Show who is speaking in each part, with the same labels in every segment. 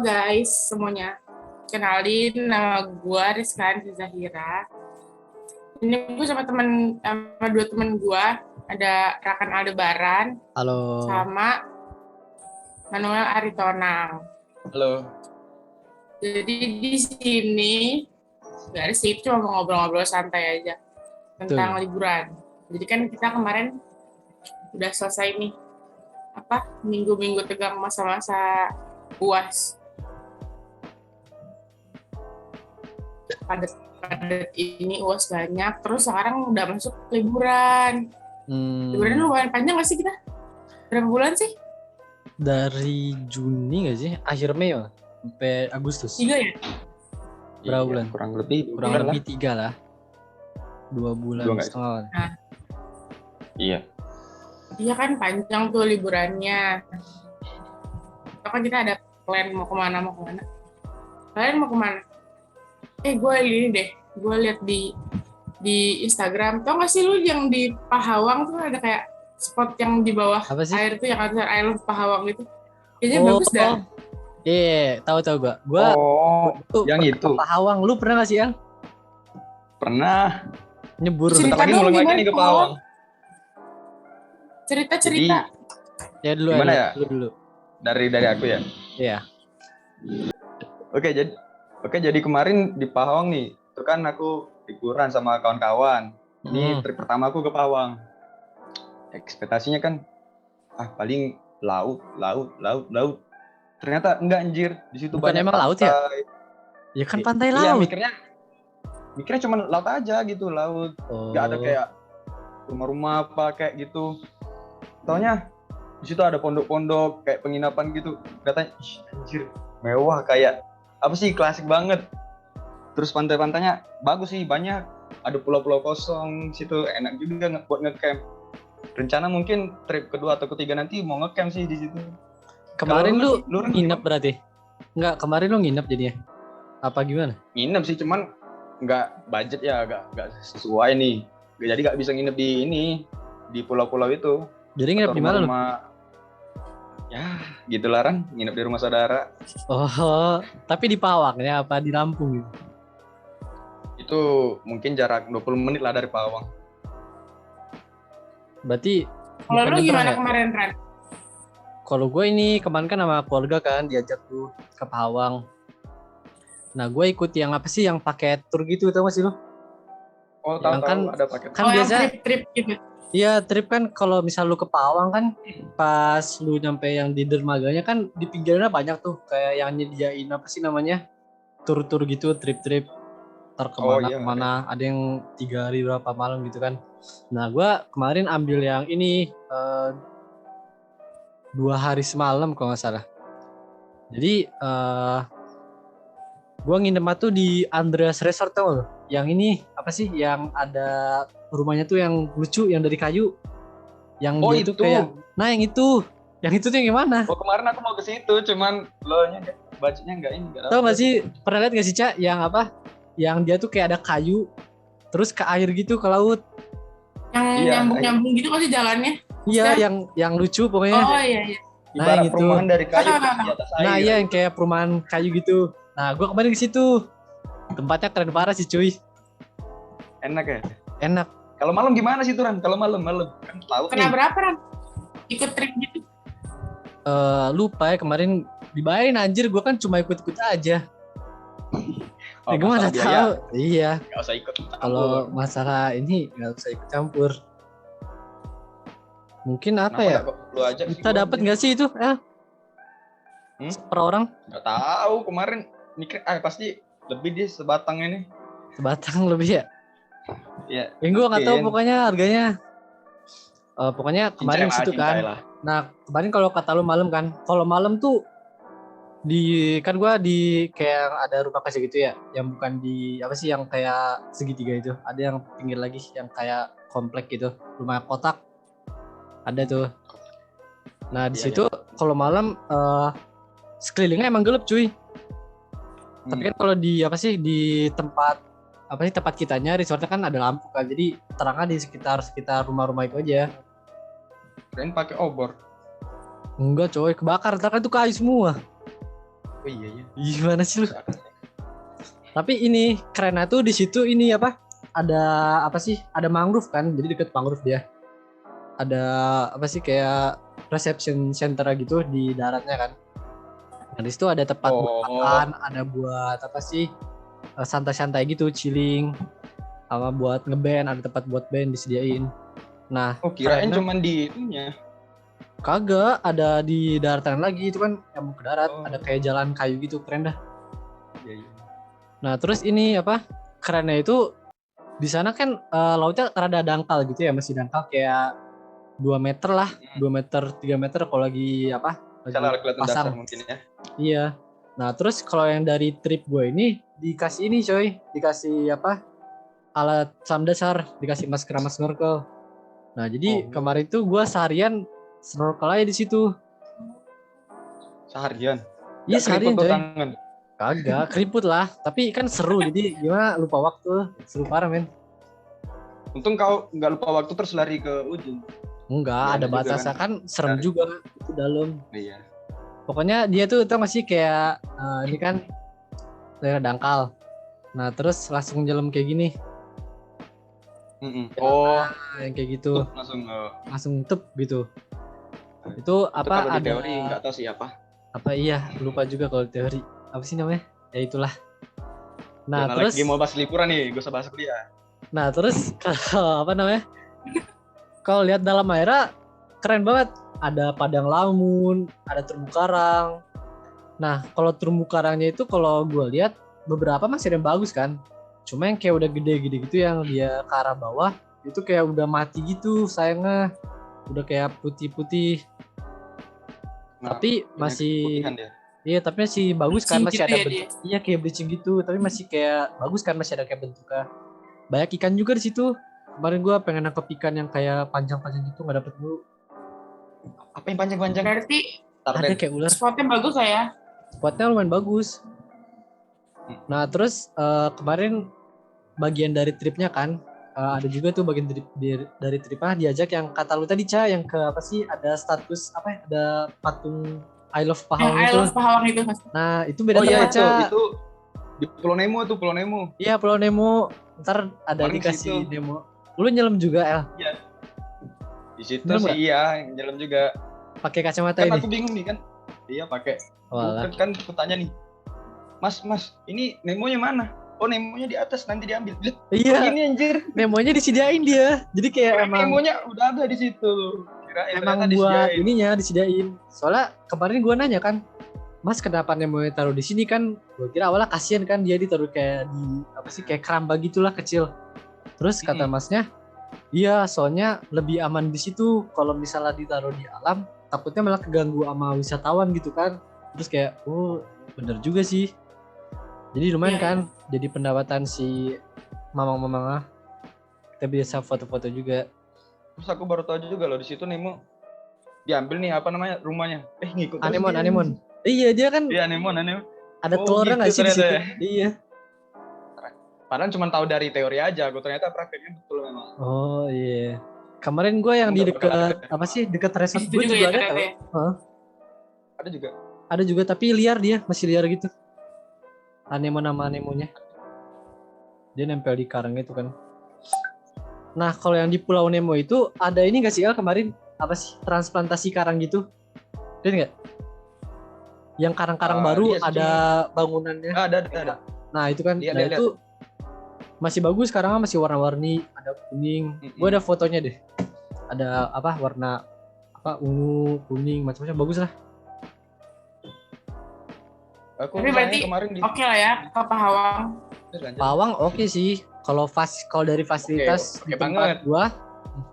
Speaker 1: guys semuanya, kenalin nama gue Rizkan Zahira. Ini gue sama dua temen gue, ada Rakan Aldebaran,
Speaker 2: Halo.
Speaker 1: sama Manuel Aritonang.
Speaker 3: Halo.
Speaker 1: Jadi di sini gak ada sih, cuma mau ngobrol-ngobrol santai aja tentang liburan. Jadi kan kita kemarin udah selesai nih, minggu-minggu tegang masa-masa UAS. Padat ini UAS banyak, terus sekarang udah masuk liburan. Liburan lumayan panjang nggak sih kita? Berapa bulan sih?
Speaker 2: Dari Juni nggak sih? Akhir Mei ya? Sampai Agustus.
Speaker 1: 3 ya?
Speaker 2: Berapa bulan?
Speaker 3: Kurang lebih
Speaker 2: 3 lah. 2 bulan setengah.
Speaker 1: Nah.
Speaker 3: Iya.
Speaker 1: Iya kan panjang tuh liburannya. Kan kita ada plan mau kemana. Kalian mau kemana? Gue ini deh, gue lihat di Instagram. Tau gak sih lu yang di Pahawang tuh ada kayak spot yang di bawah air tuh yang ada I Love Pahawang gitu. Kayaknya bagus dah.
Speaker 2: Iya, tahu gua. Gua
Speaker 3: yang itu.
Speaker 2: Pahawang, lu pernah gak sih, Ang?
Speaker 3: Pernah.
Speaker 2: Nyebur.
Speaker 3: Bentar lagi ngulang lagi nih ke Pahawang.
Speaker 1: Cerita.
Speaker 2: Ya dulu
Speaker 3: gimana ya?
Speaker 2: Dulu.
Speaker 3: Dari aku ya?
Speaker 2: Iya.
Speaker 3: Oke, jadi kemarin di Pahawang nih, itu kan aku liburan sama kawan-kawan. Ini trip pertama aku ke Pahawang. Ekspektasinya kan, paling laut. Ternyata enggak, anjir. Di situ
Speaker 2: bukan
Speaker 3: banyak
Speaker 2: emang
Speaker 3: pantai.
Speaker 2: Laut ya? Ya kan pantai laut.
Speaker 3: Iya, mikirnya cuma laut aja gitu, laut. Nggak ada kayak rumah-rumah apa kayak gitu. Taunya di situ ada pondok-pondok kayak penginapan gitu. Katanya, anjir, mewah kayak apa sih, klasik banget. Terus pantai-pantainya bagus sih, banyak. Ada pulau-pulau kosong situ, enak juga buat ngecamp. Rencana mungkin trip kedua atau ketiga nanti mau ngecamp sih di situ.
Speaker 2: Kemarin lu nginep berarti? Enggak, kemarin lu nginep jadinya? Apa gimana?
Speaker 3: Nginep sih, cuman nggak budget ya, nggak sesuai nih. Jadi nggak bisa nginep di pulau-pulau itu.
Speaker 2: Jadi nginep di mana lu?
Speaker 3: Ya, gitulah Ran, nginep di rumah saudara.
Speaker 2: Oh, tapi di Pawangnya apa di Lampung gitu?
Speaker 3: Itu mungkin jarak 20 menit lah dari Pawang.
Speaker 2: Berarti
Speaker 1: kalau lu gimana kemarin, Ran?
Speaker 2: Kalau gue ini kemarin kan sama keluarga kan diajak tuh ke Pawang. Nah, gue ikut yang apa sih, yang paket tour gitu, tau gak sih lu?
Speaker 3: Oh, tahu kan ada paket.
Speaker 2: Kan biasa
Speaker 1: trip gitu.
Speaker 2: Iya, trip kan kalau misal lu ke Pawang kan pas lu nyampe yang di dermaganya kan di pinggirnya banyak tuh kayak yang nyediain apa sih namanya? Tur-tur gitu, trip-trip kemana, ada yang 3 hari berapa malam gitu kan. Nah, gue kemarin ambil yang ini 2 hari semalam kalau nggak salah. Jadi gue nginep tuh di Andreas Resort tuh. Yang ini apa sih? Yang ada rumahnya tuh yang lucu, yang dari kayu. Yang dia
Speaker 3: itu
Speaker 2: tuh kayak, nah yang itu tuh yang gimana?
Speaker 3: Oh, kemarin aku mau ke situ, cuman lo-nya budgetnya nggak dapet.
Speaker 2: Tahu nggak sih? Pernah lihat nggak sih, Cak? Yang apa? Yang dia tuh kayak ada kayu, terus ke air gitu, ke laut.
Speaker 1: Yang nyambung gitu kan sih jalannya?
Speaker 2: Iya, yang lucu pokoknya.
Speaker 1: Oh iya.
Speaker 3: Ibarat perumahan dari kayu di atas air.
Speaker 2: Nah iya, yang kayak perumahan kayu gitu. Nah, gue kemarin ke situ. Tempatnya keren parah sih, cuy.
Speaker 3: Enak ya?
Speaker 2: Enak.
Speaker 3: Kalau malam gimana sih tuh, Ran? Kalau malam kan laut nih.
Speaker 1: Kena berapa, Ran? Ikut trip gitu?
Speaker 2: Lupa ya, kemarin dibayarin anjir, gue kan cuma ikut-ikut aja. Gue mana tahu. Iya.
Speaker 3: Gak usah ikut.
Speaker 2: Kalau masalah ini gak usah ikut campur. Mungkin apa ya? Kita dapat nggak sih itu? Per orang?
Speaker 3: Nggak tahu, kemarin mikir pasti lebih dia sebatang ini.
Speaker 2: Sebatang lebih ya?
Speaker 3: Iya.
Speaker 2: Gue nggak tahu pokoknya harganya. Pokoknya kemarin situ kan. Nah, kemarin kalau kata lu malam kan. Kalau malam tuh kan gue di kayak ada rumah kasih gitu ya, yang bukan di apa sih, yang kayak segitiga itu. Ada yang pinggir lagi yang kayak komplek gitu, rumah kotak. Ada tuh. Nah, di situ kalau malam sekelilingnya emang gelap, cuy. Tapi kan kalau di tempat tempat kitanya resortnya kan ada lampu kan, jadi terangnya di sekitar rumah-rumah itu aja.
Speaker 3: Keren pakai obor.
Speaker 2: Enggak coy, kebakar, kan itu kayu semua.
Speaker 3: Oh iya iya.
Speaker 2: Gimana sih lu? Tapi ini kerennya tuh di situ ini apa? Ada apa sih? Ada mangrove kan? Jadi deket mangrove dia. Ada apa sih kayak reception center gitu di daratnya kan. Nah, di situ ada tempat buat makan, ada buat apa sih? Santai-santai gitu, chilling. Sama buat ngeband, ada tempat buat band disediain. Nah,
Speaker 3: kirain cuman di itunya.
Speaker 2: Kagak, ada di daratan lagi, itu kan yang mau ke darat, ada kayak jalan kayu gitu, keren dah.
Speaker 3: Iya, iya.
Speaker 2: Nah, terus ini apa? Kerennya itu di sana kan lautnya rada dangkal gitu ya, masih dangkal kayak 2 meter lah, 2 meter, 3 meter kalau lagi apa?
Speaker 3: Salah kelihatan
Speaker 2: pasang.
Speaker 3: dasar mungkin ya.
Speaker 2: Iya. Nah, terus kalau yang dari trip gue ini dikasih ini coy, dikasih apa? Alat selam dasar, dikasih masker sama snorkel. Nah, jadi kemarin tuh gue seharian snorkel aja di situ.
Speaker 3: Seharian?
Speaker 2: Iya seharian coy.
Speaker 3: Tangan.
Speaker 2: Kagak, keriput lah. Tapi kan seru, jadi gimana lupa waktu. Seru parah men.
Speaker 3: Untung kau nggak lupa waktu terus lari ke ujung.
Speaker 2: Enggak, ada batasnya kan serem juga itu dalam.
Speaker 3: Iya.
Speaker 2: Pokoknya dia tuh tau gak sih kayak ini kan daerah dangkal. Nah terus langsung jalan kayak gini. Yang kayak gitu. Langsung tep gitu. Itu apa?
Speaker 3: Kalau
Speaker 2: ada
Speaker 3: di teori nggak tahu sih apa.
Speaker 2: Apa iya? Lupa juga kalau teori. Apa sih namanya? Ya itulah. Nah terus.
Speaker 3: Lagi mau bahas liburan nih, gue usah bahas kuliah.
Speaker 2: Nah terus kalau apa namanya? Kalau lihat dalam airnya keren banget. Ada padang lamun, ada terumbu karang. Nah kalau terumbu karangnya itu kalau gue lihat beberapa masih ada yang bagus kan. Cuma yang kayak udah gede-gede gitu yang dia ke arah bawah itu kayak udah mati gitu sayangnya. Udah kayak putih-putih. Nah, tapi masih iya tapi masih bagus kan, masih ada bentuk. Iya kayak bleaching gitu, tapi masih kayak bagus kan, masih ada kayak bentuknya. Banyak ikan juga di situ. Kemarin gue pengen nangkep ikan yang kayak panjang-panjang gitu nggak dapet dulu.
Speaker 3: Apa yang panjang-panjang?
Speaker 1: Berarti
Speaker 2: ada kayak ular.
Speaker 1: Spotnya bagus lah ya.
Speaker 2: Spotnya lumayan bagus. Nah terus kemarin bagian dari tripnya kan ada juga tuh bagian dari tripnya diajak yang kata lu tadi Ca, yang ke apa sih ada status apa ya, ada patung I Love Pahawang itu.
Speaker 1: I Love Pahawang itu.
Speaker 2: Nah itu beda
Speaker 3: tempat Ca. Itu di Pulau Nemo tuh, Pulau Nemo.
Speaker 2: Iya Pulau Nemo. Ntar ada dikasih demo. Lu nyelam juga El?
Speaker 3: Iya. Di situ sih iya nyelam juga.
Speaker 2: Pakai kacamata
Speaker 3: kan
Speaker 2: ini?
Speaker 3: Aku bingung nih kan. Iya pakai. Kan aku tanya nih. Mas, ini Nemonya mana? Oh Nemonya di atas, nanti diambil.
Speaker 2: Iya.
Speaker 3: Ini anjir.
Speaker 2: Nemonya disediain dia. Jadi kayak emang
Speaker 3: Nemonya udah ada di situ.
Speaker 2: Emang buat ininya disediain. Soalnya kemarin gue nanya kan, Mas kenapa Nemonya taruh di sini kan? Gue kira awalnya kasihan kan dia ditaruh kayak di apa sih kayak keramba gitulah kecil. Terus kata Masnya, iya soalnya lebih aman di situ. Kalau misalnya ditaruh di alam, takutnya malah keganggu sama wisatawan gitu kan. Terus kayak, oh bener juga sih. Jadi lumayan kan, jadi pendapatan si mamang-mamang. Kita bisa foto-foto juga.
Speaker 3: Terus aku baru tahu juga loh di situ Nemo diambil nih apa namanya rumahnya. Ngikut.
Speaker 2: Anemon. Iya dia kan.
Speaker 3: Iya Anemon.
Speaker 2: Ada telurnya nggak sih di situ? Iya.
Speaker 3: Padahal cuma tahu dari teori aja, gue ternyata prakteknya betul memang.
Speaker 2: Oh iya. Kemarin gue yang di dekat apa sih dekat resort gue juga ada tau.
Speaker 3: Ada juga.
Speaker 2: Ada juga tapi liar dia, masih liar gitu. Anemon nama anemonya. Dia nempel di karang itu kan. Nah kalau yang di Pulau Nemo itu ada ini nggak sih El kemarin apa sih transplantasi karang gitu? Lihat nggak? Yang karang-karang baru ada bangunannya.
Speaker 3: Ada.
Speaker 2: Nah itu kan, nah itu masih bagus sekarang masih warna-warni, ada kuning. Gue ada fotonya deh. Ada apa warna apa ungu, kuning, macam-macam bagus lah.
Speaker 1: Tapi berarti oke lah ya ke Pahawang.
Speaker 2: Pahawang oke sih. Kalau dari fasilitas di tempat gua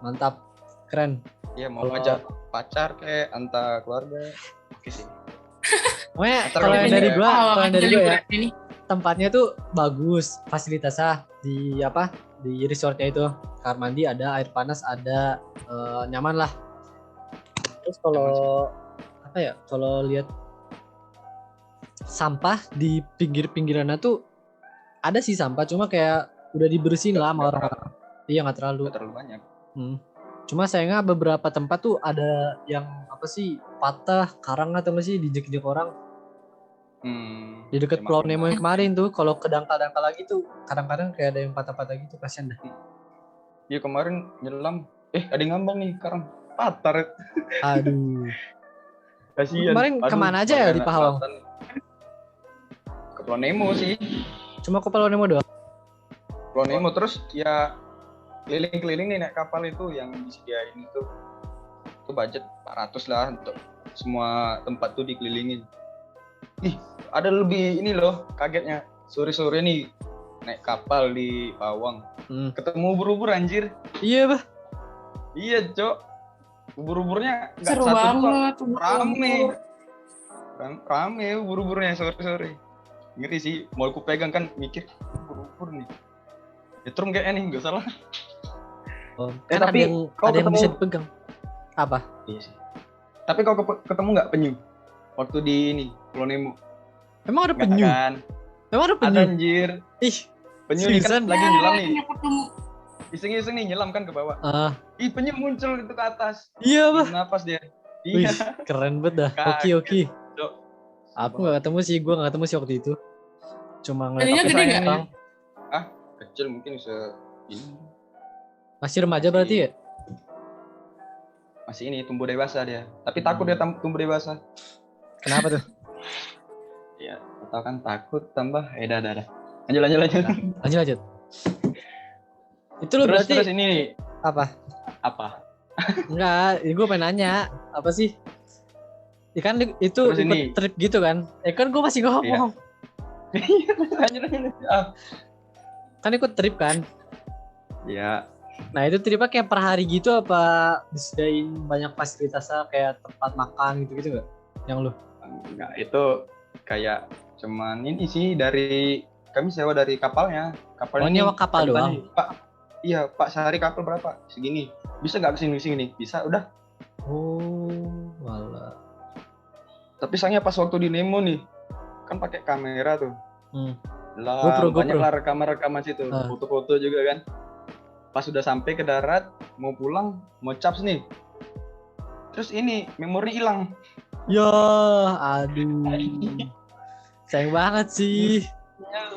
Speaker 2: mantap, keren.
Speaker 3: Iya mau ngajak pacar kayak antar keluarga. Oke sih.
Speaker 2: Kalau yang dari gua ya. Tempatnya tuh bagus, fasilitasnya di apa di resortnya itu kamar mandi ada, air panas ada, nyaman lah. Terus kalau apa ya kalau lihat sampah di pinggir-pinggirannya tuh ada sih sampah cuma kayak udah dibersihin lah sama orang-orang. Iya nggak terlalu
Speaker 3: banyak.
Speaker 2: Cuma sayangnya beberapa tempat tuh ada yang apa sih patah karang atau nggak sih dijek-jek orang. Di dekat
Speaker 3: Tembak
Speaker 2: Pulau
Speaker 3: tembak.
Speaker 2: Nemo yang kemarin tuh, kalau ke dangkal-dangkal lagi tuh kadang-kadang kayak ada yang patah-patah gitu, kasihan dah.
Speaker 3: Iya kemarin nyelam, ada yang ngambang nih sekarang. Patar,
Speaker 2: Aduh.
Speaker 3: kasihan.
Speaker 2: Kemarin
Speaker 3: Aduh,
Speaker 2: kemana aja ya
Speaker 3: bahaya
Speaker 2: di
Speaker 3: anak
Speaker 2: Pahawang?
Speaker 3: selatan. Ke Pulau Nemo sih.
Speaker 2: Cuma ke Pulau Nemo doang.
Speaker 3: Pulau Nemo terus ya keliling-keliling nih naik kapal itu yang disediain itu budget 400 lah untuk semua tempat tuh dikelilingin. Ada lebih ini loh, kagetnya sore-sore nih naik kapal di Pawang ketemu ubur-ubur anjir.
Speaker 2: Iya bah.
Speaker 3: Iya cok, ubur-uburnya nggak
Speaker 1: Seru
Speaker 3: satu
Speaker 1: banget.
Speaker 3: rame ubur-uburnya sore-sore. Ngeri sih, mau aku pegang kan mikir ubur-ubur nih setrum kayaknya nih, nggak salah.
Speaker 2: Kan
Speaker 3: tapi
Speaker 2: ada yang bisa dipegang. Apa?
Speaker 3: Iya sih. Tapi kau ketemu nggak penyu waktu di ini Pulau Nemo?
Speaker 2: Emang ada
Speaker 3: Nggak
Speaker 2: penyu?
Speaker 3: kan?
Speaker 2: Emang ada penyu?
Speaker 3: Ada anjir.
Speaker 2: Ih,
Speaker 3: Penyu nih kan
Speaker 2: seriusan?
Speaker 3: lagi nyelam nih.
Speaker 1: Ketemu.
Speaker 3: Iseng-iseng nih nyelam kan ke bawah. Penyu muncul itu ke atas.
Speaker 2: Iya bah.
Speaker 3: Napas dia.
Speaker 2: Wih,
Speaker 3: Iya.
Speaker 2: keren banget dah. Oke. Aku nggak ketemu sih, gue nggak ketemu sih waktu itu. Cuma ngeliat
Speaker 1: Penюnya gede nggak?
Speaker 2: doang.
Speaker 3: Kecil mungkin ini.
Speaker 2: Masih remaja berarti ya?
Speaker 3: Masih ini tumbuh dewasa dia. Tapi takut dia tumbuh dewasa.
Speaker 2: Kenapa tuh?
Speaker 3: Ya, atau kan takut tambah. Dah. Lanjut.
Speaker 2: Itu lo berarti
Speaker 3: terus ini
Speaker 2: apa? Enggak, gue pengen nanya apa sih? Kan itu
Speaker 3: terus
Speaker 2: ikut
Speaker 3: ini.
Speaker 2: trip gitu kan? Kan gue masih ngomong.
Speaker 3: Lanjut.
Speaker 2: Kan ikut trip kan?
Speaker 3: Iya.
Speaker 2: Nah itu tripnya kayak per hari gitu apa disediain banyak fasilitasnya kayak tempat makan gitu nggak? Yang lu?
Speaker 3: Enggak, itu kayak cuman ini sih dari kami sewa dari kapalnya.
Speaker 2: Oh nyewa kapal doang?
Speaker 3: Pak sehari kapal berapa? Segini. Bisa nggak kesini? Bisa, udah.
Speaker 2: Oh, malah.
Speaker 3: Tapi sayangnya pas waktu di Nemo nih, kan pakai kamera tuh.
Speaker 2: GoPro.
Speaker 3: Banyak lah rekaman situ, foto-foto juga kan. Pas sudah sampai ke darat, mau pulang, mau caps nih. Terus ini memori hilang.
Speaker 2: Ya, aduh. Sayang banget sih.
Speaker 3: Ya,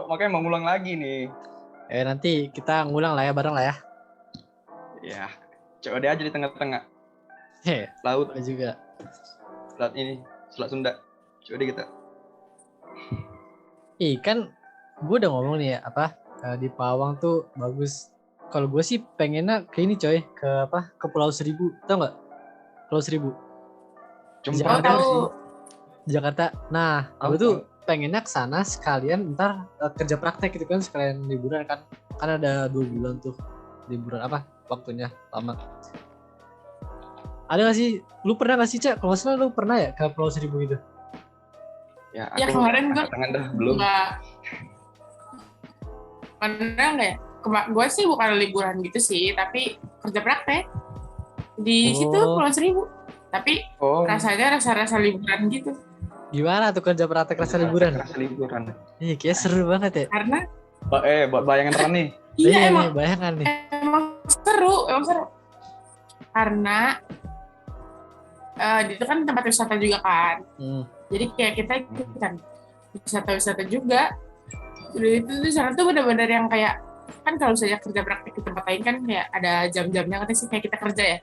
Speaker 3: makanya mau ngulang lagi nih.
Speaker 2: Nanti kita ngulang lah ya, bareng lah ya.
Speaker 3: Ya, coba deh aja di tengah-tengah. Laut
Speaker 2: juga.
Speaker 3: Selat Sunda. Coba deh kita.
Speaker 2: Kan gue udah ngomong nih ya, di Pawang tuh bagus. Kalau gue sih pengennya ke ini coy, ke Pulau Seribu, tau nggak? Pulau Seribu.
Speaker 3: Cuma
Speaker 2: di Jakarta. Nah, gue tuh pengennya kesana sekalian ntar kerja praktek gitu kan, sekalian liburan kan ada 2 bulan tuh liburan waktunya lama. Ada nggak sih? Lu pernah nggak sih Cak? Kalau nggak salah lu pernah ya ke Pulau Seribu gitu?
Speaker 3: Ya
Speaker 1: kemarin gue
Speaker 3: belum.
Speaker 1: Pernah nggak ya? Gue sih bukan liburan gitu sih, tapi kerja praktek di situ Pulau Seribu. Tapi rasanya rasa liburan gitu.
Speaker 2: Gimana tuh kerja praktek rasa liburan?
Speaker 3: Rasa liburan.
Speaker 2: Kayak seru banget ya.
Speaker 1: Karena
Speaker 3: buat bayangan nih.
Speaker 1: Iya emang
Speaker 2: bayangan nih.
Speaker 1: Emang seru. Karena itu kan tempat wisata juga kan. Jadi kayak kita ikutan wisata juga. Jadi itu tuh sana tuh benar-benar yang kayak kan kalau saya kerja praktek di tempat lain kan kayak ada jam-jamnya kan sih kayak kita kerja ya.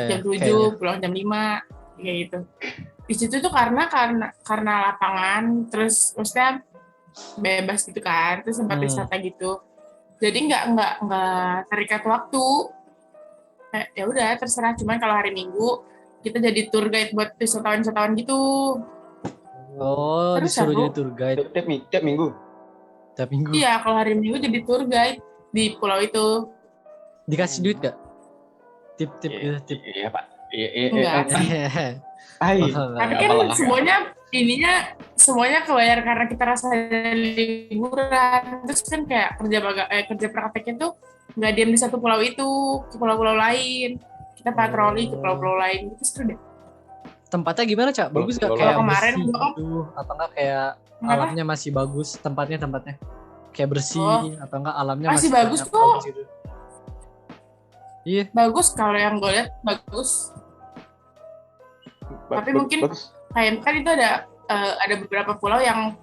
Speaker 1: Jam 7, pulang jam 5 kayak gitu. Di situ tuh karena lapangan terus maksudnya bebas gitu kan, terus tempat wisata gitu. Jadi nggak terikat waktu. Ya udah terserah, cuman kalau jadi kita jadi tour guide buat wisatawan gitu.
Speaker 2: Disuruh jadi tour guide
Speaker 3: tiap minggu.
Speaker 2: Tiap minggu.
Speaker 1: Iya, kalau hari Minggu jadi tour guide di pulau itu.
Speaker 2: Dikasih duit gak? Tip gitu.
Speaker 3: Iya Pak.
Speaker 1: Enggak. Tapi kan semuanya kebayar karena kita rasa liburan. Terus kan kayak kerja prakteknya tuh nggak diam di satu pulau itu, ke pulau-pulau lain. Kita patroli ke pulau-pulau lain. Itu seru deh.
Speaker 2: Tempatnya gimana Cak? Bagus gak? Kayak kemarin gitu, atau enggak kayak alamnya masih bagus tempatnya kayak bersih atau enggak alamnya
Speaker 1: masih bagus kok
Speaker 2: gitu. Iya
Speaker 1: bagus kalau yang gue lihat bagus. Tapi mungkin kayak kan itu ada ada beberapa pulau yang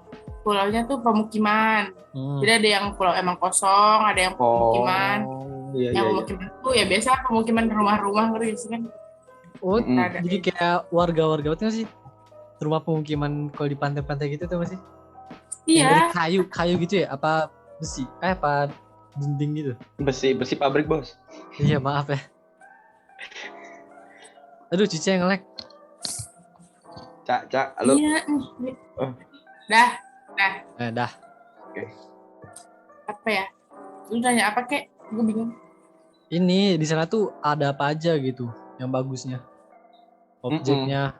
Speaker 1: pulaunya tuh pemukiman. Jadi ada yang pulau emang kosong, ada yang pemukiman.
Speaker 3: Iya,
Speaker 1: yang pemukiman tuh ya biasa pemukiman rumah-rumah gitu kan.
Speaker 2: Oh, jadi kayak warga-warga itu sih rumah pemukiman kalau di pantai-pantai gitu tuh masih.
Speaker 1: Iya.
Speaker 2: Dari kayu gitu ya? Apa besi? Apa dinding gitu?
Speaker 3: Besi pabrik, Bos.
Speaker 2: Iya, maaf ya. Aduh, Cici yang nge-lag.
Speaker 3: Cak, halo.
Speaker 1: Iya. Dah.
Speaker 2: Dah.
Speaker 3: Oke.
Speaker 1: Apa ya? Lu nanya apa kek? Gue bingung.
Speaker 2: Ini di sana tuh ada apa aja gitu yang bagusnya? Objeknya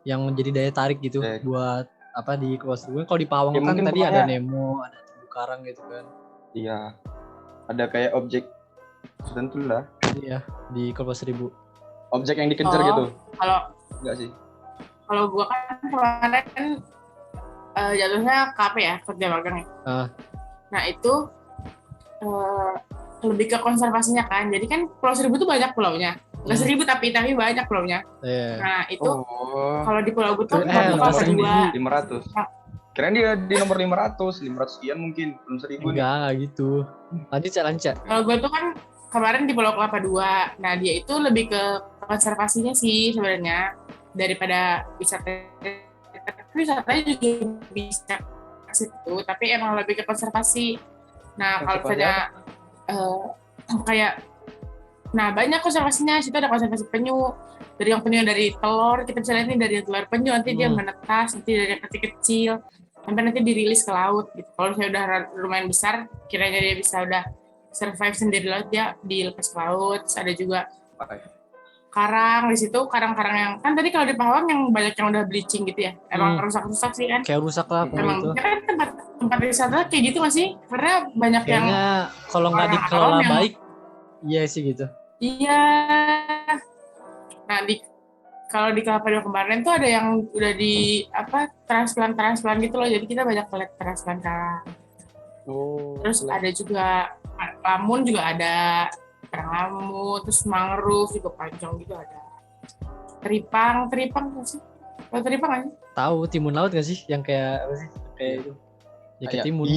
Speaker 2: yang menjadi daya tarik gitu buat apa di Kepulauan Seribu. Kalau di Pawang
Speaker 3: Ya,
Speaker 2: kan tadi
Speaker 3: pokoknya,
Speaker 2: ada Nemo, ada terumbu karang gitu kan.
Speaker 3: Iya. Ada kayak objek tertentu lah.
Speaker 2: Iya, di Kepulauan Seribu.
Speaker 3: Objek yang dikejar gitu.
Speaker 1: Kalau
Speaker 3: enggak sih.
Speaker 1: Kalau gua kan kemarin jatuhnya KP ya, kerja magang ya. Nah, itu lebih ke konservasinya kan. Jadi kan Pulau Seribu tuh banyak pulaunya. Nggak 1.000 tapi banyak pulaunya. Nah, itu kalau di Pulau Buton
Speaker 3: nomor
Speaker 1: 500.
Speaker 3: Keren dia di nomor 500 sekian mungkin, belum 1.000 nih.
Speaker 2: Enggak gitu. Lanjut.
Speaker 1: Kalau gue tuh kan kemarin di Pulau Kelapa 2. Nah, dia itu lebih ke konservasinya sih sebenarnya daripada wisata. Tapi wisatanya juga bisa ke situ, tapi emang lebih ke konservasi. Nah, kalau misalnya kayak banyak konservasinya. Situ ada konservasi penyu. Dari yang penyu dari telur, kita bisa lihat nih dari telur penyu, nanti dia menetas, nanti dari yang kecil-kecil, sampai nanti dirilis ke laut gitu. Kalau misalnya udah lumayan besar, kiranya dia bisa udah survive sendiri di laut, dia dilepas ke laut. Terus ada juga karang di situ, karang-karang yang kan tadi kalau di Pahawang yang banyak yang udah bleaching gitu ya. Emang rusak-rusak sih kan.
Speaker 2: Kayak rusak lah
Speaker 1: emang
Speaker 2: gitu.
Speaker 1: Kan tempat wisata kayak gitu masih, karena banyak
Speaker 2: kayaknya kalau nggak dikelola baik, iya sih gitu.
Speaker 1: Iya. Nah, kalau di Kelapa 2 kemarin tuh ada yang udah di transplant gitu loh. Jadi kita banyak lihat transplant karang. Terus ada juga lamun juga ada, karang lamun, terus mangrove juga panjang juga ada. Teripang nggak sih? Kalau teripang aja?
Speaker 2: Tahu timun laut nggak sih? Yang kayak apa sih? Kayak itu. Ya kayak timun.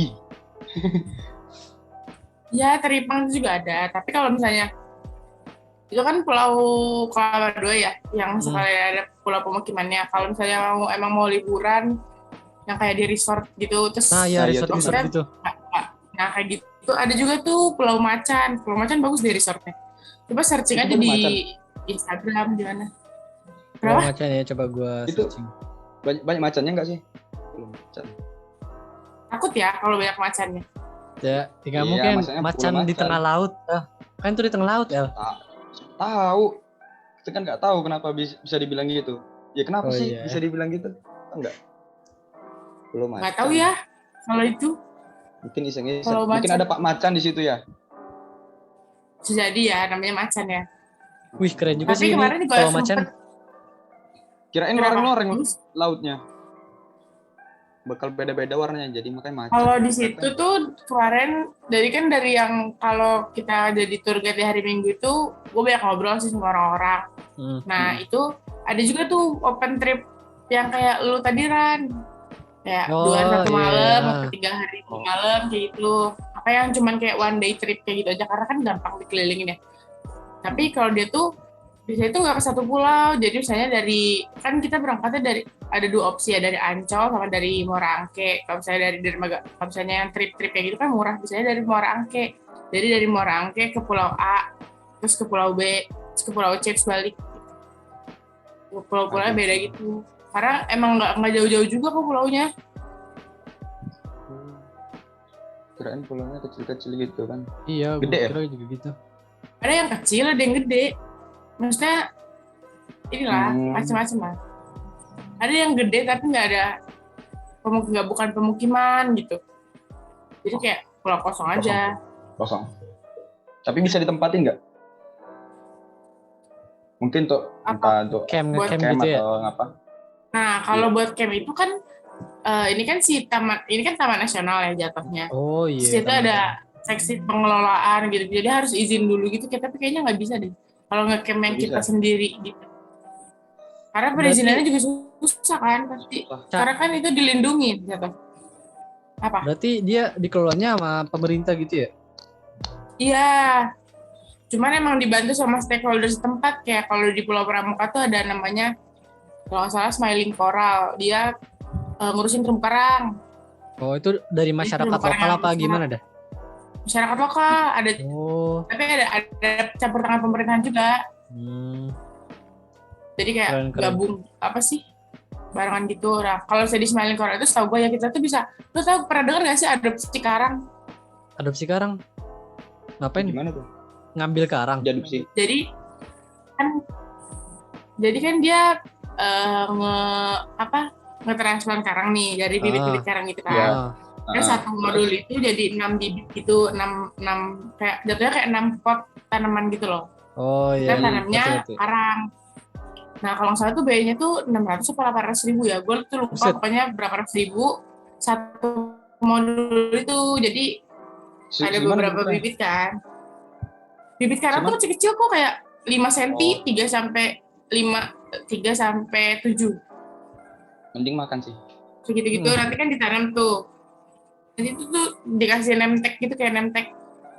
Speaker 1: Ya, teripang juga ada. Tapi kalau misalnya itu kan Pulau Kelapa 2 ya, yang sekali ada pulau pemukimannya. Kalau misalnya emang mau liburan, yang kayak di resort gitu, terus
Speaker 2: resort gitu.
Speaker 1: Nah, kayak gitu ada juga tuh Pulau Macan. Pulau Macan bagus di resortnya. Coba searching aja di Instagram di mana.
Speaker 2: Pulau Macan ya, coba gua searching.
Speaker 3: Banyak macannya nggak sih? Pulau Macan.
Speaker 1: Takut ya kalau banyak macannya.
Speaker 2: Ya, tinggal mungkin macan di tengah laut. Kan itu di tengah laut, El.
Speaker 3: Tahu. Kita kan nggak tahu kenapa bisa dibilang gitu. Ya kenapa sih bisa dibilang gitu? Enggak. Belum macan.
Speaker 1: Nggak tahu ya kalau itu.
Speaker 3: Mungkin iseng-iseng. Mungkin ada Pak Macan di situ ya.
Speaker 1: Bisa jadi ya, namanya macan ya.
Speaker 2: Wih, keren juga
Speaker 1: sih ini Pulau Macan.
Speaker 3: Kirain loreng-loreng lautnya. Bakal beda-beda warnanya, jadi makanya macan.
Speaker 1: Kalau di situ tuh kemarin dari yang kalau kita jadi tour guide di hari Minggu itu, gue banyak ngobrol sih sama orang-orang. Nah, itu ada juga tuh open trip yang kayak lu tadi, Ran. Kayak 2 hari 1 malam, atau 3 hari 2 malam kayak gitu. Apa yang cuman kayak one day trip kayak gitu aja, karena kan gampang dikelilingin ya. Tapi kalau dia tuh biasanya itu nggak ke satu pulau. Jadi misalnya kan kita berangkatnya ada 2 opsi ya, dari Ancol sama dari Muara Angke. Kalau misalnya dari dermaga, kalau misalnya yang trip-trip kayak gitu kan murah, biasanya dari Muara Angke. Jadi dari Muara Angke ke Pulau A, terus ke Pulau B, terus ke Pulau C, terus balik. Pulau-pulaunya beda gitu. Karena emang nggak jauh-jauh juga kok pulaunya.
Speaker 3: Kirain pulaunya kecil-kecil gitu kan.
Speaker 2: Iya,
Speaker 3: gede ya?
Speaker 2: Kira juga gitu.
Speaker 1: Ada yang kecil, ada yang gede. Maksudnya inilah macam-macam lah. Ada yang gede tapi bukan pemukiman gitu. Jadi kayak pulau kosong aja.
Speaker 3: Kosong. Tapi bisa ditempatin nggak? Mungkin untuk
Speaker 2: camp gitu
Speaker 3: atau
Speaker 2: ya?
Speaker 3: ngapa?
Speaker 1: Nah, kalau buat camp itu kan ini kan taman nasional ya jatuhnya.
Speaker 2: Oh iya.
Speaker 1: Terus itu ada seksi pengelolaan gitu. Jadi harus izin dulu gitu. Tapi kayaknya nggak bisa deh. Kalau nge-camp yang kita sendiri gitu. Karena perizinannya juga susah kan pasti. Karena kan itu dilindungi gitu. Apa?
Speaker 2: Berarti dia dikelolanya sama pemerintah gitu ya?
Speaker 1: Iya. Cuman emang dibantu sama stakeholder setempat, kayak kalau di Pulau Pramuka tuh ada namanya kalau nggak salah Smiling Coral. Dia ngurusin terumbu karang.
Speaker 2: Oh, itu dari masyarakat lokal apa gimana dah?
Speaker 1: Masyarakat lokal ada, tapi ada campur tangan pemerintahan juga. Jadi kayak gabung apa sih barengan gitu. Nah, kalau saya di Smiling Coral itu setahu gue ya kita tuh bisa. Lo tau pernah dengar nggak sih adopsi karang?
Speaker 2: Adopsi karang? Ngapain?
Speaker 3: Gimana tuh?
Speaker 2: Ngambil karang.
Speaker 3: Adopsi.
Speaker 1: Jadi kan dia ngetransplant karang nih dari bibit-bibit karang gitu kan.
Speaker 3: Ya.
Speaker 1: Satu modul itu jadi 6 bibit gitu, 6 kayak jatuhnya kayak 6 pot tanaman gitu loh.
Speaker 2: Oh iya.
Speaker 1: Kita tanamnya karang. Nah kalau nggak salah tuh biayanya tuh 600 atau 800 ribu ya. Gue tuh lupa pokoknya berapa ratus ribu satu modul itu. Jadi ada beberapa bibit kan. Bibit karang tuh kecil-kecil kok kayak 5 cm, 3 sampai 7.
Speaker 3: Mending makan sih.
Speaker 1: Segitu-gitu nanti kan ditanam tuh. Nanti itu tuh dikasih name tag gitu kayak name tag.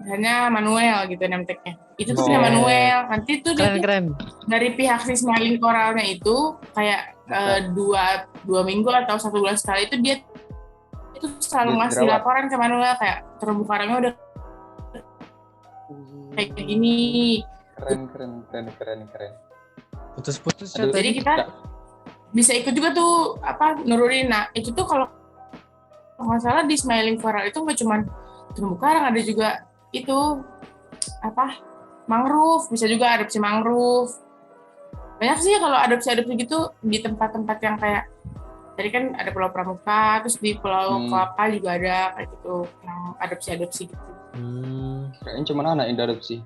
Speaker 1: Hanya manual gitu name tag-nya. Itu tuh manual. Nanti tuh
Speaker 2: keren.
Speaker 1: Dari pihak si Smiling Coralnya itu kayak 2 minggu atau 1 bulan sekali itu dia itu selalu ngasih laporan ke manual kayak terumbu karangnya udah kayak gini.
Speaker 3: Keren.
Speaker 2: Putus-putus
Speaker 1: ya. Jadi kita bisa ikut juga tuh nurunin. Nah itu tuh kalau nggak salah di Smiling Coral itu nggak cuma terumbu karang, ada juga itu mangrove, bisa juga adopsi mangrove. Banyak sih kalau adopsi gitu di tempat-tempat yang kayak tadi kan ada Pulau Pramuka, terus di Pulau Kelapa juga ada kayak gitu yang adopsi gitu.
Speaker 3: Kayaknya cuma anak yang adopsi.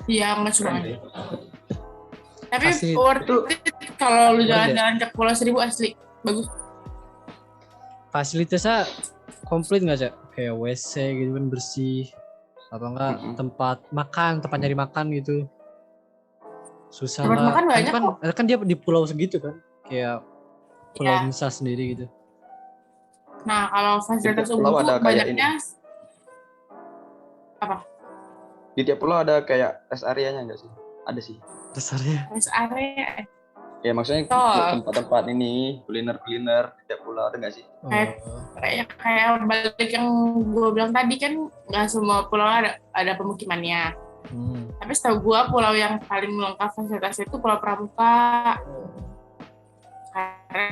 Speaker 1: Iya, nggak cuma. Tapi worth it kalau lu jalan-jalan ke Pulau Seribu, asli bagus.
Speaker 2: Fasilitasnya komplit nggak Cak? Kayak WC gitu kan bersih, apa enggak tempat nyari makan gitu. Susah
Speaker 1: tempat makan banyak
Speaker 2: kan dia di pulau segitu kan, kayak pulau Nusa sendiri gitu.
Speaker 1: Nah kalau fasilitas umum tuh banyaknya apa?
Speaker 3: Di tiap pulau ada kayak rest area-nya nggak sih? Ada sih.
Speaker 1: Rest area.
Speaker 3: Ya maksudnya tempat-tempat ini kuliner di tiap pulau ada nggak sih?
Speaker 1: Kayak balik yang gue bilang tadi kan nggak semua pulau ada pemukimannya. Tapi setahu gue pulau yang paling lengkap fasilitasnya itu Pulau Pramuka. Karena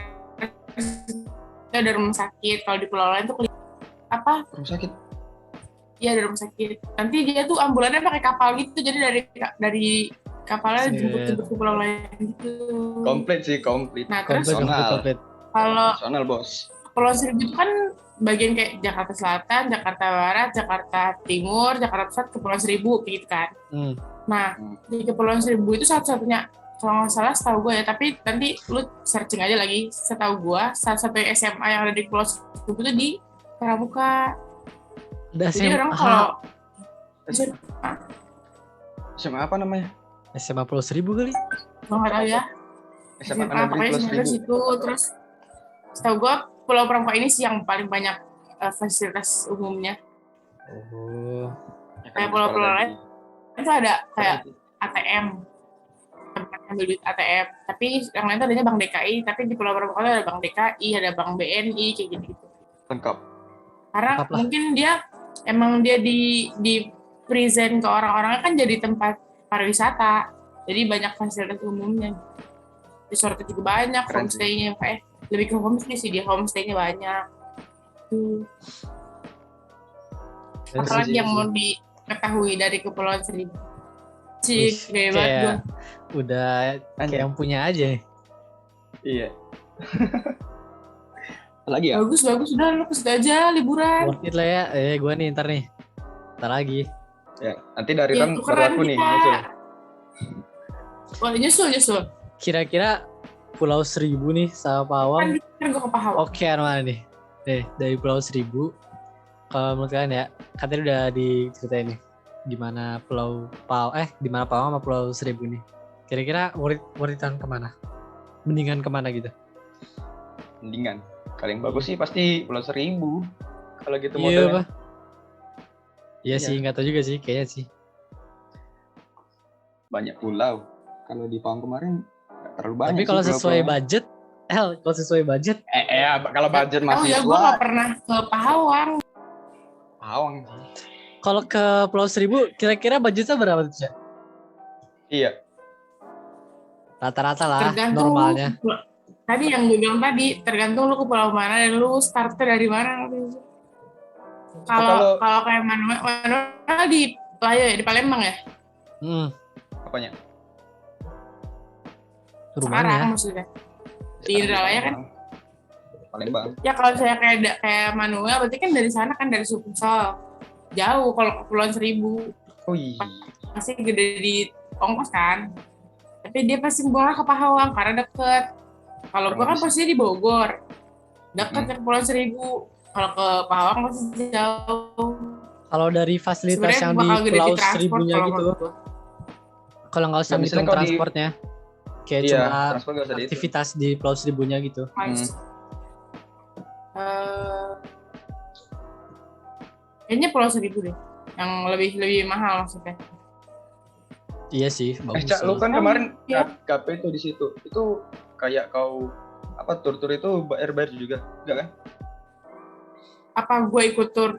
Speaker 1: ada rumah sakit. Kalau di pulau lain tuh
Speaker 3: rumah sakit?
Speaker 1: Iya ada rumah sakit. Nanti dia tuh ambulannya pakai kapal gitu. Jadi dari kapalnya jemput ke pulau lain gitu.
Speaker 3: Komplit.
Speaker 1: Nah terus
Speaker 2: komplit.
Speaker 1: Kalau
Speaker 3: bos.
Speaker 1: Pulau Seribu itu kan bagian kayak Jakarta Selatan, Jakarta Barat, Jakarta Timur, Jakarta Pusat, Kepulauan Seribu gitu kan. Nah di Kepulauan Seribu itu satu-satunya kalau nggak salah setahu gue ya, tapi nanti lu searching aja lagi. Setahu gue salah satu SMA yang ada di Kepulauan Seribu itu di Pramuka. Jadi orang kalau
Speaker 3: SMA apa namanya?
Speaker 2: SMA Pulau Seribu kali?
Speaker 1: Gue nggak tahu ya. SMA pokoknya sebenarnya situ. Terus setahu gue Pulau Pramuka ini sih yang paling banyak fasilitas umumnya. Kayak pulau-pulau lain itu ada kayak ATM, tempat ambil duit ATM. Tapi yang lain itu adanya Bank DKI. Tapi di Pulau Pramuka ada Bank DKI, ada Bank BNI kayak gitu.
Speaker 3: Lengkap.
Speaker 1: Karena mungkin dia di present ke orang-orangnya kan jadi tempat pariwisata. Jadi banyak fasilitas umumnya. Resort juga banyak, homestay-nya lebih ke homestay sih, dia homestay-nya banyak. Apalagi yang mau diketahui dari Kepulauan Seribu. Hebat gue.
Speaker 2: Udah kayak yang punya aja.
Speaker 3: Iya. Lagi ya?
Speaker 1: Bagus, udah lu ke situ aja liburan.
Speaker 2: Worth it lah ya. Gue nih ntar lagi.
Speaker 3: Ya, nanti dari Ram baru aku nih.
Speaker 1: Nyusul.
Speaker 2: Kira-kira Pulau Seribu nih sama Pawang.
Speaker 1: Kan gue ke Pahawang.
Speaker 2: Oke, mana nih? Dari Pulau Seribu. Kalau menurut kalian ya, kan tadi udah diceritain nih di mana Pawang sama Pulau Seribu nih. Kira-kira worth it-an kemana? Mendingan kemana gitu?
Speaker 3: Mendingan. Kalau yang bagus sih pasti Pulau Seribu. Kalau gitu
Speaker 2: Iya
Speaker 3: modelnya.
Speaker 2: Pak. Iya sih, nggak tahu juga sih, kayaknya sih.
Speaker 3: Banyak pulau. Kalau di Pawang kemarin nggak terlalu banyak.
Speaker 2: Tapi kalau
Speaker 3: sih
Speaker 2: sesuai
Speaker 3: pulau-pulaunya.
Speaker 2: budget, kalau sesuai budget,
Speaker 3: Kalau budget
Speaker 1: Oh
Speaker 3: mahasiswa.
Speaker 1: ya, gue nggak pernah ke Pahawang.
Speaker 3: Pawang.
Speaker 2: kalau ke Pulau Seribu, kira-kira budgetnya berapa tuh, Cak?
Speaker 3: Iya.
Speaker 2: Rata-rata lah,
Speaker 1: Tergantung
Speaker 2: normalnya.
Speaker 1: Tadi yang gue bilang tadi, tergantung lu ke pulau mana dan lu startnya dari mana. Kalau kayak Manuel di Pelayo ya, di Palembang ya?
Speaker 3: Apanya?
Speaker 1: Sekarang
Speaker 2: Rumahnya.
Speaker 1: maksudnya. Di Indralaya kan?
Speaker 3: Palembang.
Speaker 1: Ya kalau saya kayak Manuel, berarti kan dari sana kan, dari Sumsel. Jauh kalau ke Kepulauan Seribu.
Speaker 3: Oh iya.
Speaker 1: Pasti gede di ongkos kan. Tapi dia pasti buang ke Pahawang karena deket. Kalau gua kan posisi di Bogor. Deket ke Kepulauan Seribu. Kalau ke Pahawang pasti jauh.
Speaker 2: Kalau dari fasilitas
Speaker 1: Sebenarnya
Speaker 2: yang di
Speaker 1: bakal gede
Speaker 2: Pulau
Speaker 1: transport
Speaker 2: Seribunya
Speaker 1: kalau
Speaker 2: gitu,
Speaker 1: menurut gua.
Speaker 2: kalau nggak usah
Speaker 3: Ya, misalnya
Speaker 2: ngitung
Speaker 3: kalau di-
Speaker 2: transportnya, kayak
Speaker 3: Iya,
Speaker 2: cuma
Speaker 3: transport nggak usah dihitung.
Speaker 2: aktivitas di Pulau Seribunya gitu.
Speaker 1: Kayaknya Pulau Seribu deh. Yang lebih mahal maksudnya.
Speaker 2: Iya sih, bagus
Speaker 3: Cak,
Speaker 2: sih.
Speaker 3: lu kan kemarin
Speaker 1: Iya.
Speaker 3: KP tuh di situ. Itu kayak kau tur itu bayar juga, enggak kan?
Speaker 1: Apa gue ikut tur?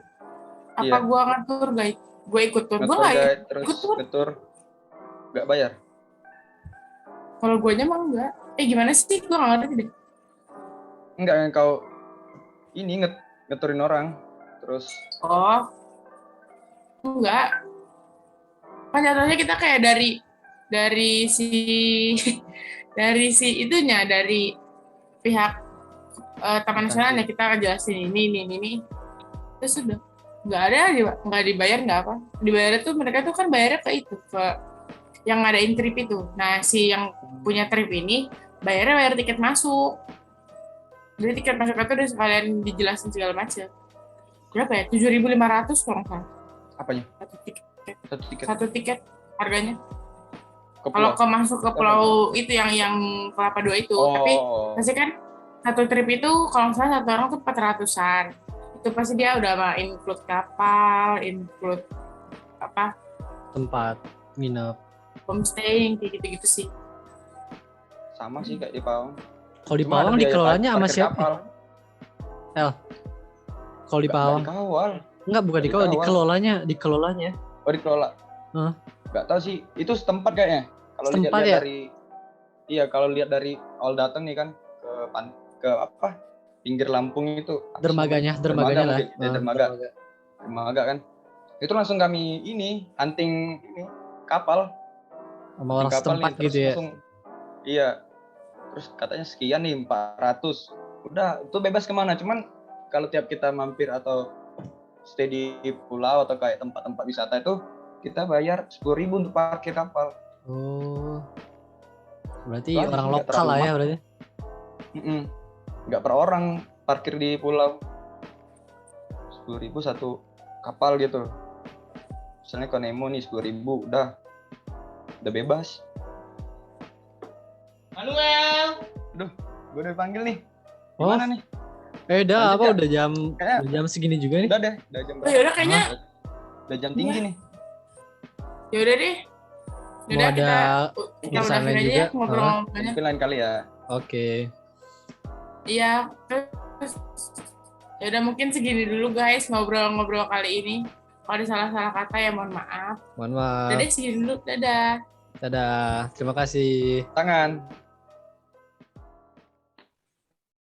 Speaker 1: Apa
Speaker 3: Iya.
Speaker 1: gue ngatur guys? Gue ikut tur. Gue
Speaker 3: Ngetur
Speaker 1: nggak
Speaker 3: guide, terus
Speaker 1: ikut tur.
Speaker 3: ngetur enggak bayar.
Speaker 1: Kalau gue mah enggak. Gimana sih? Gue nggak ngerti deh.
Speaker 3: Enggak, yang kau ini ngeturin orang. Terus
Speaker 1: Oh, enggak. Kan jatuhnya kita kayak dari si dari si itunya, dari pihak Taman Nasionalnya kita jelasin ini. Terus sudah. Nggak dibayar, nggak apa. Dibayar tuh mereka tuh kan bayarnya ke yang ngadain trip itu. Nah, si yang punya trip ini bayar tiket masuk. Jadi tiket masuk itu udah sekalian dijelasin segala macam. Berapa ya? 7.500 kalau nggak salah.
Speaker 3: apanya?
Speaker 1: Satu tiket.
Speaker 3: Satu tiket
Speaker 1: Satu tiket harganya.
Speaker 3: ke
Speaker 1: Kalau
Speaker 3: pulau.
Speaker 1: masuk ke pulau itu yang Kelapa Dua itu. Tapi pasti kan satu trip itu kalau nggak salah satu orang tuh 400-an. Itu pasti dia udah include kapal, include apa?
Speaker 2: Tempat nginep.
Speaker 1: Homestay, kayak gitu-gitu sih.
Speaker 3: Sama sih kayak di Pawang.
Speaker 2: Kalau di
Speaker 3: Cuma ada
Speaker 2: Pawang
Speaker 3: biaya
Speaker 2: dikelolanya sama
Speaker 3: parkir
Speaker 2: siapa?
Speaker 3: kapal.
Speaker 2: Kalau di
Speaker 3: Nggak
Speaker 2: Pawang?
Speaker 3: dikawal.
Speaker 2: Enggak, bukan
Speaker 3: Dikawal.
Speaker 2: dikelolanya.
Speaker 3: Oh, dikelola.
Speaker 2: Hah?
Speaker 3: Nggak tahu sih, itu setempat kayaknya. Kalau
Speaker 2: Setempat
Speaker 3: lihat
Speaker 2: ya?
Speaker 3: dari kalau lihat dari awal datang nih kan ke apa? Pinggir Lampung itu.
Speaker 2: Dermaganya lah.
Speaker 3: mungkin. Dermaga kan. Itu langsung kami hunting kapal.
Speaker 2: Sama orang
Speaker 3: Kapal
Speaker 2: setempat
Speaker 3: nih, terus
Speaker 2: gitu ya.
Speaker 3: langsung, iya. Terus katanya sekian nih 400. Udah, itu bebas kemana. Cuman kalau tiap kita mampir atau stay di pulau atau kayak tempat-tempat wisata itu kita bayar 10.000 untuk parkir kapal.
Speaker 2: Oh. Berarti
Speaker 3: Wah,
Speaker 2: orang
Speaker 3: nggak
Speaker 2: lokal
Speaker 3: terlalu
Speaker 2: lah ya
Speaker 3: mahal.
Speaker 2: berarti.
Speaker 3: Nggak per orang parkir di pulau. 10.000 satu kapal gitu. Misalnya ke Nemo nih 10.000 udah bebas.
Speaker 1: Manuel.
Speaker 3: Aduh, gue udah dipanggil nih.
Speaker 2: Oh.
Speaker 3: Gimana nih?
Speaker 2: Udah
Speaker 3: Lanjut
Speaker 2: apa
Speaker 3: ya?
Speaker 2: udah jam
Speaker 3: Kayaknya-
Speaker 2: udah jam segini juga nih.
Speaker 3: Udah deh, udah jam
Speaker 1: Oh yaudah kayaknya.
Speaker 3: Udah jam tinggi nih.
Speaker 1: Yaudah deh.
Speaker 2: Mau
Speaker 1: Yaudah
Speaker 2: ada
Speaker 1: kita
Speaker 2: urusan
Speaker 1: udahin
Speaker 2: lain
Speaker 1: aja
Speaker 2: juga?
Speaker 1: ya ngobrol-ngobrolnya.
Speaker 3: Mungkin lain kali ya.
Speaker 2: Oke.
Speaker 1: Iya. Terus yaudah mungkin segini dulu guys ngobrol-ngobrol kali ini. Kalau ada salah-salah kata ya mohon maaf.
Speaker 2: Mohon maaf.
Speaker 1: Udah deh segini dulu. Dadah.
Speaker 2: Dadah. Terima kasih.
Speaker 3: Tangan.